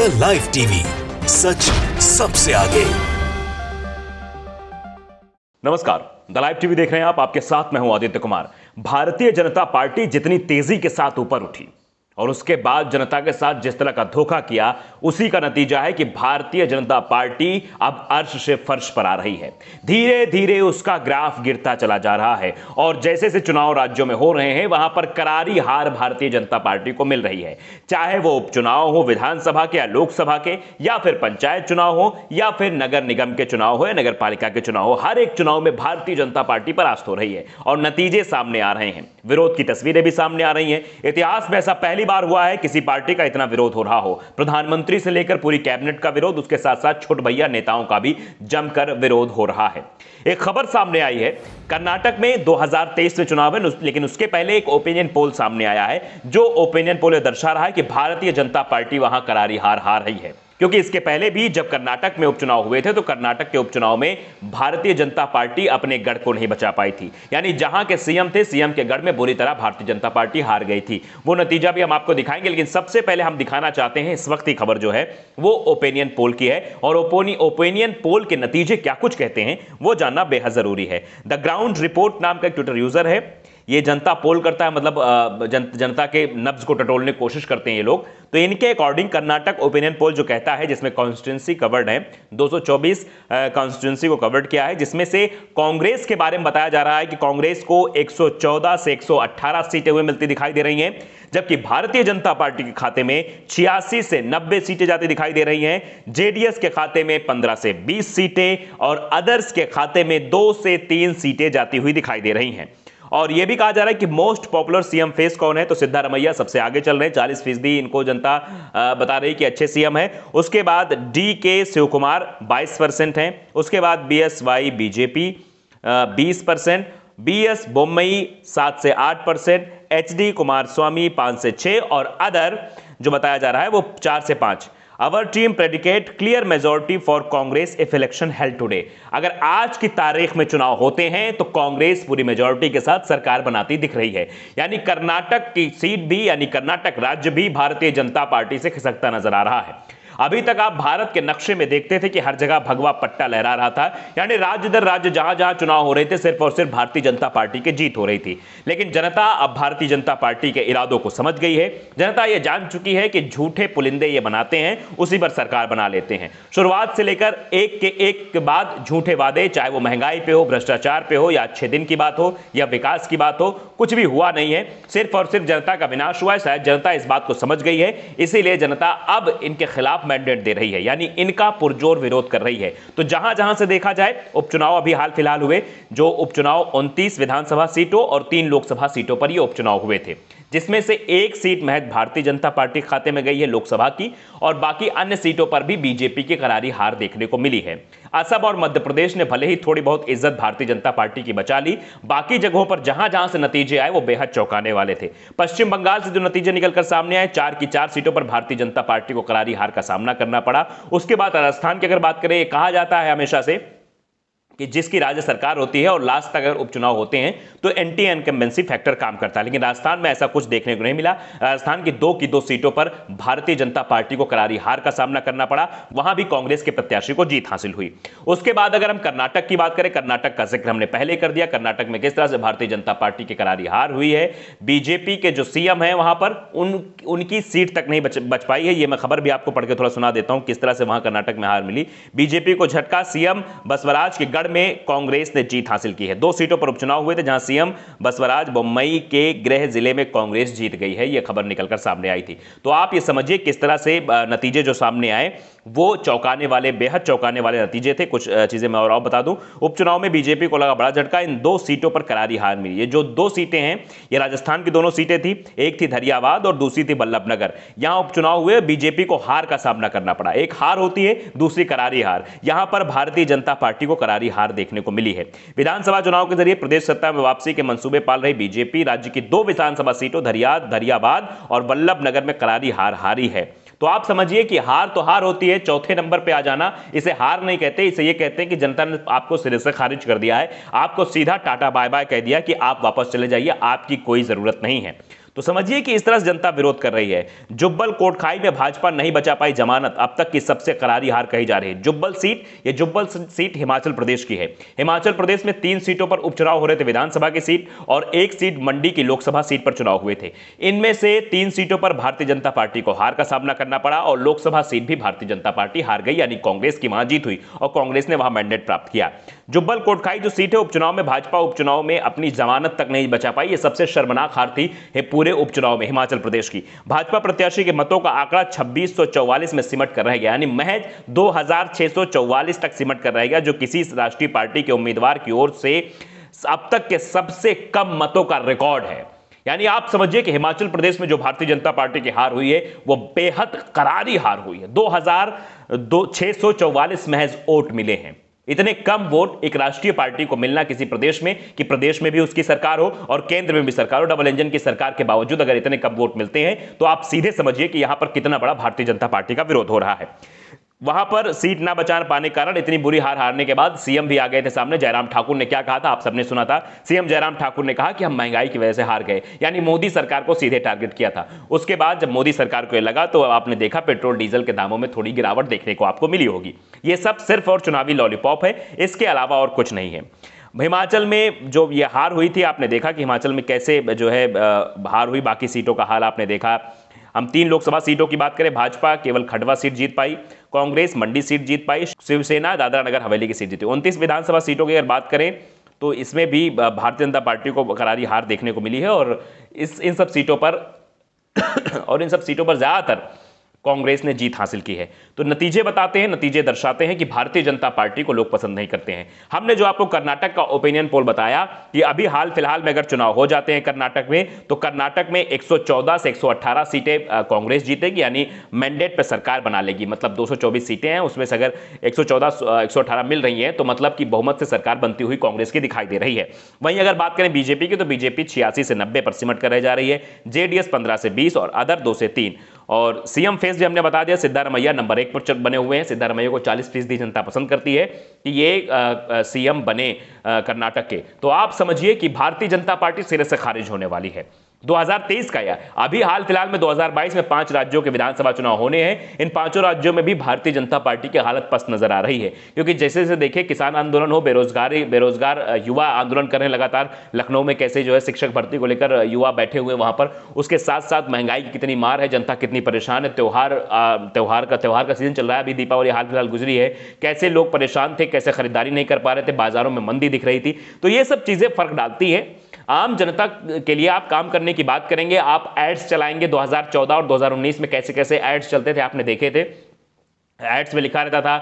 The live TV, सच सबसे आगे। नमस्कार, द लाइव टीवी देख रहे हैं आप। आपके साथ मैं हूं आदित्य कुमार। भारतीय जनता पार्टी जितनी तेजी के साथ ऊपर उठी और उसके बाद जनता के साथ जिस तरह का धोखा किया, उसी का नतीजा है कि भारतीय जनता पार्टी अब अर्श से फर्श पर आ रही है। धीरे धीरे उसका ग्राफ गिरता चला जा रहा है और जैसे से चुनाव राज्यों में हो रहे हैं, वहां पर करारी हार भारतीय जनता पार्टी को मिल रही है। चाहे वो उपचुनाव हो विधानसभा के या लोकसभा के, या फिर पंचायत चुनाव हो, या फिर नगर निगम के चुनाव हो या नगर पालिका के चुनाव हो, हर एक चुनाव में भारतीय जनता पार्टी पर आस्त हो रही है और नतीजे सामने आ रहे हैं। विरोध की तस्वीरें भी सामने आ रही हैं। इतिहास में ऐसा पहली बार हुआ है किसी पार्टी का इतना विरोध हो रहा हो। प्रधानमंत्री से लेकर पूरी कैबिनेट का विरोध, उसके साथ साथ छोट भैया नेताओं का भी जमकर विरोध हो रहा है। एक खबर सामने आई है, कर्नाटक में 2023 में चुनाव है, लेकिन उसके पहले एक ओपिनियन पोल सामने आया है। जो ओपिनियन पोल दर्शा रहा है कि भारतीय जनता पार्टी वहां करारी हार रही है, क्योंकि इसके पहले भी जब कर्नाटक में उपचुनाव हुए थे तो कर्नाटक के उपचुनाव में भारतीय जनता पार्टी अपने गढ़ को नहीं बचा पाई थी। यानी जहां के सीएम थे, सीएम के गढ़ में बुरी तरह भारतीय जनता पार्टी हार गई थी। वो नतीजा भी हम आपको दिखाएंगे, लेकिन सबसे पहले हम दिखाना चाहते हैं इस वक्त की खबर जो है वो ओपिनियन पोल की है और ओपिनियन पोल के नतीजे क्या कुछ कहते हैं वो जानना बेहद जरूरी है। द ग्राउंड रिपोर्ट नाम का एक ट्विटर यूजर है, ये जनता पोल करता है, मतलब जनता के नब्ज को टटोलने की कोशिश करते हैं ये लोग। तो इनके अकॉर्डिंग कर्नाटक ओपिनियन पोल जो कहता है, जिसमें कॉन्स्टिट्यूंसी कवर्ड है, 224 कॉन्स्टिट्यूंसी को कवर्ड किया है, जिसमें से कांग्रेस के बारे में बताया जा रहा है कि कांग्रेस को 114 से 118 सीटें हुए मिलती दिखाई दे रही हैं, जबकि भारतीय जनता पार्टी के खाते में 86 से 90 सीटें जाती दिखाई दे रही हैं। जेडीएस के खाते में 15 से 20 सीटें और अदर्स के खाते में 2 से 3 सीटें जाती हुई दिखाई दे रही हैं। और यह भी कहा जा रहा है कि मोस्ट पॉपुलर सीएम फेस कौन है, तो सिद्धारमैया सबसे आगे चल रहे हैं, 40% इनको जनता बता रही कि अच्छे सीएम है। उसके बाद डी के शिव कुमार 22% हैं। उसके बाद बीएसवाई बीजेपी 20%, बीएस बोम्मई 7 से 8%, एचडी कुमारस्वामी 5 से 6 और अदर जो बताया जा रहा है वो 4 से 5। Our team predicate clear majority for Congress if election held today। अगर आज की तारीख में चुनाव होते हैं तो कांग्रेस पूरी मेजॉरिटी के साथ सरकार बनाती दिख रही है। यानी कर्नाटक की सीट भी, यानी कर्नाटक राज्य भी भारतीय जनता पार्टी से खिसकता नजर आ रहा है। अभी तक आप भारत के नक्शे में देखते थे कि हर जगह भगवा पट्टा लहरा रहा था, यानी राज्य दर राज्य जहां जहां चुनाव हो रहे थे सिर्फ और सिर्फ भारतीय जनता पार्टी की जीत हो रही थी। लेकिन जनता अब भारतीय जनता पार्टी के इरादों को समझ गई है। जनता यह जान चुकी है कि झूठे पुलिंदे ये बनाते हैं, उसी पर सरकार बना लेते हैं। शुरुआत से लेकर एक के बाद झूठे वादे, चाहे वो महंगाई पे हो, भ्रष्टाचार पे हो, या अच्छे दिन की बात हो या विकास की बात हो, कुछ भी हुआ नहीं है। सिर्फ और सिर्फ जनता का विनाश हुआ है। शायद जनता इस बात को समझ गई है, इसीलिए जनता अब इनके खिलाफ मैंडेट दे रही है, यानी इनका पुरजोर विरोध कर रही है। तो जहां जहां से देखा जाए, उपचुनाव अभी हाल फिलहाल हुए, जो उपचुनाव 29 विधानसभा सीटों और 3 लोकसभा सीटों पर ये उपचुनाव हुए थे, जिसमें से एक सीट महज भारतीय जनता पार्टी के खाते में गई है लोकसभा की, और बाकी अन्य सीटों पर भी बीजेपी की करारी हार देखने को मिली है। असम और मध्य प्रदेश ने भले ही थोड़ी बहुत इज्जत भारतीय जनता पार्टी की बचा ली, बाकी जगहों पर जहां जहां से नतीजे आए वो बेहद चौंकाने वाले थे। पश्चिम बंगाल से जो नतीजे निकलकर सामने आए, 4 की 4 सीटों पर भारतीय जनता पार्टी को करारी हार का सामना करना पड़ा। उसके बाद राजस्थान की अगर बात करें, कहा जाता है हमेशा से कि जिसकी राज्य सरकार होती है और लास्ट तक अगर उपचुनाव होते हैं तो एंटी इनकम्बेंसी फैक्टर काम करता है, लेकिन राजस्थान में ऐसा कुछ देखने को नहीं मिला। राजस्थान की 2 की 2 सीटों पर भारतीय जनता पार्टी को करारी हार का सामना करना पड़ा, वहां भी कांग्रेस के प्रत्याशी को जीत हासिल हुई। उसके बाद अगर हम कर्नाटक की बात करें, कर्नाटक का जिक्र हमने पहले कर दिया। कर्नाटक में किस तरह से भारतीय जनता पार्टी की करारी हार हुई है। बीजेपी के जो सीएम है वहां पर उनकी सीट तक नहीं बच पाई है। यह मैं खबर भी आपको पढ़ के थोड़ा सुना देता हूं किस तरह से वहां कर्नाटक में हार मिली। बीजेपी को झटका, सीएम बसवराज के गढ़ में कांग्रेस ने जीत हासिल की है। 2 सीटों पर उपचुनाव हुए थे जहां सीएम बसवराज बोम्मई के गृह जिले में कांग्रेस जीत गई है, यह खबर निकलकर सामने आई थी। तो आप ये समझिए किस तरह से नतीजे जो सामने आए वो चौंकाने वाले, बेहद चौंकाने वाले नतीजे थे। कुछ चीजें मैं और बता दूं, उपचुनाव में बीजेपी को लगा बड़ा झटका, इन 2 सीटों पर करारी हार मिली। ये जो 2 सीटें हैं ये राजस्थान की दोनों सीटें थी, एक थी धरियावाद और दूसरी थी बल्लभनगर। यहां उपचुनाव हुए, बीजेपी को हार का सामना करना पड़ा। एक हार होती है, दूसरी करारी हार। यहां पर भारतीय जनता पार्टी को करारी हार देखने को मिली है। विधानसभा चुनाव के जरिए प्रदेश सत्ता में वापसी के मंसूबे पाल रही बीजेपी राज्य की 2 विधानसभा सीटों धरियाबाद और बल्लभनगर में करारी हार हारी है। तो आप समझिए कि हार तो हार होती है, चौथे नंबर पे आ जाना इसे हार नहीं कहते, इसे ये कहते हैं कि जनता ने आपको सिरे से खारिज कर दिया है, आपको सीधा टाटा बाय बाय कह दिया कि आप वापस चले जाइए, आपकी कोई जरूरत नहीं है। तो समझिए कि इस तरह से जनता विरोध कर रही है। जुब्बल कोटखाई में भाजपा नहीं बचा पाई जमानत, अब तक की सबसे करारी हार कही जा रही है। जुब्बल सीट हिमाचल प्रदेश की है। हिमाचल प्रदेश में 3 सीटों पर उपचुनाव हो रहे थे, विधानसभा की सीट और 1 सीट मंडी की लोकसभा सीट पर चुनाव हुए थे। इनमें से 3 सीटों पर भारतीय जनता पार्टी को हार का सामना करना पड़ा और लोकसभा सीट भी भारतीय जनता पार्टी हार गई, यानी कांग्रेस की वहां जीत हुई और कांग्रेस ने वहां मैंडेट प्राप्त किया। जुब्बल कोटखाई जो सीट है उपचुनाव में, भाजपा उपचुनाव में अपनी जमानत तक नहीं बचा पाई। यह सबसे शर्मनाक हार थी पूरे उपचुनाव में हिमाचल प्रदेश की। भाजपा प्रत्याशी के मतों का आंकड़ा 2644 में सिमट कर रह गया, यानी महज 2644 तक सिमट कर रह गया, जो किसी राष्ट्रीय पार्टी के उम्मीदवार की ओर से अब तक के सबसे कम मतों का रिकॉर्ड है। यानी आप समझिए कि हिमाचल प्रदेश में जो भारतीय जनता पार्टी की हार हुई है वो बेहद करारी हार हुई है। 2644 महज वोट मिले हैं। इतने कम वोट एक राष्ट्रीय पार्टी को मिलना किसी प्रदेश में, कि प्रदेश में भी उसकी सरकार हो और केंद्र में भी सरकार हो, डबल इंजन की सरकार के बावजूद अगर इतने कम वोट मिलते हैं तो आप सीधे समझिए कि यहां पर कितना बड़ा भारतीय जनता पार्टी का विरोध हो रहा है। वहां पर सीट ना बचा पाने के कारण इतनी बुरी हार हारने के बाद सीएम भी आ गए थे सामने। जयराम ठाकुर ने क्या कहा था, आप सबने सुना था। सीएम जयराम ठाकुर ने कहा कि हम महंगाई की वजह से हार गए, यानी मोदी सरकार को सीधे टारगेट किया था। उसके बाद जब मोदी सरकार को यह लगा तो आपने देखा पेट्रोल डीजल के दामों में थोड़ी गिरावट देखने को आपको मिली होगी। यह सब सिर्फ और चुनावी लॉलीपॉप है, इसके अलावा और कुछ नहीं है। हिमाचल में जो ये हार हुई थी, आपने देखा कि हिमाचल में कैसे जो है हार हुई। बाकी सीटों का हाल आपने देखा। हम 3 लोकसभा सीटों की बात करें, भाजपा केवल खंडवा सीट जीत पाई, कांग्रेस मंडी सीट जीत पाई, शिवसेना दादरा नगर हवेली की सीट जीती। 29 विधानसभा सीटों की अगर बात करें तो इसमें भी भारतीय जनता पार्टी को करारी हार देखने को मिली है और इन सब सीटों पर ज्यादातर कांग्रेस ने जीत हासिल की है। तो नतीजे बताते हैं, नतीजे दर्शाते हैं कि भारतीय जनता पार्टी को लोग पसंद नहीं करते हैं। हमने जो आपको कर्नाटक का ओपिनियन पोल बताया कि अभी हाल फिलहाल में अगर चुनाव हो जाते हैं कर्नाटक में, तो कर्नाटक में 114 से 118 सीटें कांग्रेस जीतेगी, यानी मैंडेट पर सरकार बना लेगी। मतलब 224 सीटें हैं, उसमें से अगर 118 मिल रही हैं तो मतलब कि बहुमत से सरकार बनती हुई कांग्रेस की दिखाई दे रही है। वहीं अगर बात करें बीजेपी की, तो बीजेपी 86 से 90 पर सिमट कर रह जा रही है, जेडीएस 15 से 20 और अदर 2 से 3। और सीएम फेस भी हमने बता दिया, सिद्धारमैया नंबर 1 पर बने हुए हैं। सिद्धारमैया को 40% जनता पसंद करती है कि ये सीएम बने कर्नाटक के। तो आप समझिए कि भारतीय जनता पार्टी सिरे से खारिज होने वाली है। 2023 का या अभी हाल फिलहाल में 2022 में 5 राज्यों के विधानसभा चुनाव होने हैं। इन 5 राज्यों में भी भारतीय जनता पार्टी की हालत पस्त नजर आ रही है, क्योंकि जैसे जैसे देखिए किसान आंदोलन हो, बेरोजगार युवा आंदोलन कर रहे हैं लगातार। लखनऊ में कैसे जो है शिक्षक भर्ती को लेकर युवा बैठे हुए वहां पर, उसके साथ साथ महंगाई की कितनी मार है, जनता कितनी परेशान है। त्योहार का सीजन चल रहा है, अभी दीपावली हाल फिलहाल गुजरी है, कैसे लोग परेशान थे, कैसे खरीदारी नहीं कर पा रहे थे, बाजारों में मंदी दिख रही थी। तो ये सब चीजें फर्क डालती है। आम जनता के लिए आप काम करने की बात करेंगे, आप एड्स चलाएंगे। 2014 और 2019 में कैसे कैसे एड्स चलते थे आपने देखे थे। एड्स में लिखा रहता था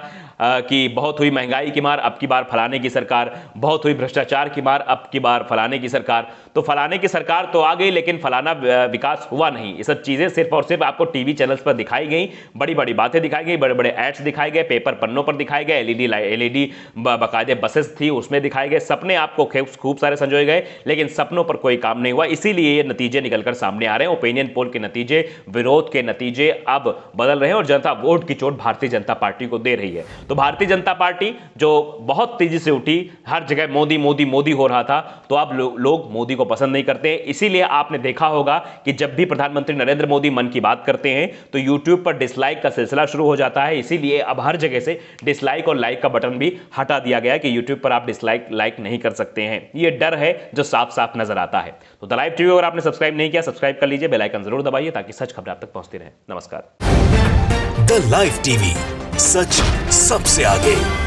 कि बहुत हुई महंगाई की मार, अब की बार फलाने की सरकार, बहुत हुई भ्रष्टाचार की मार, अब की बार फलाने की सरकार। तो फलाने की सरकार तो आ गई, लेकिन फलाना विकास हुआ नहीं। ये सब चीजें सिर्फ और सिर्फ आपको टीवी चैनल्स पर दिखाई गई, बड़ी बड़ी बातें दिखाई गई, बड़े बड़े एड्स दिखाए गए, पेपर पन्नों पर दिखाए गए, एलईडी बाकायदे बसेस थी उसमें दिखाए गए, सपने आपको खूब सारे संजोए गए, लेकिन सपनों पर कोई काम नहीं हुआ। इसीलिए ये नतीजे निकलकर सामने आ रहे हैं। ओपिनियन पोल के नतीजे, विरोध के नतीजे अब बदल रहे हैं और जनता वोट की चोट भारतीय जनता पार्टी को दे रही है। तो भारतीय जनता पार्टी जो बहुत तेजी से उठी, हर जगह मोदी मोदी मोदी हो रहा था, तो अब लोग मोदी को पसंद नहीं करते। इसीलिए आपने देखा होगा कि जब भी प्रधानमंत्री नरेंद्र मोदी मन की बात करते हैं तो यूट्यूब पर डिसलाइक का सिलसिला शुरू हो जाता है। इसीलिए अब हर जगह से डिसलाइक और लाइक का बटन भी हटा दिया गया कि यूट्यूब पर आप डिसलाइक लाइक नहीं कर सकते हैं। ये डर है जो साफ साफ नजर आता है। तो द लाइव टीवी अगर आपने सब्सक्राइब नहीं किया, सब्सक्राइब कर लीजिए, बेल आइकन जरूर दबाइए ताकि सच खबर आप तक पहुंचती रहे। नमस्कार। द लाइव टीवी, सच सबसे आगे।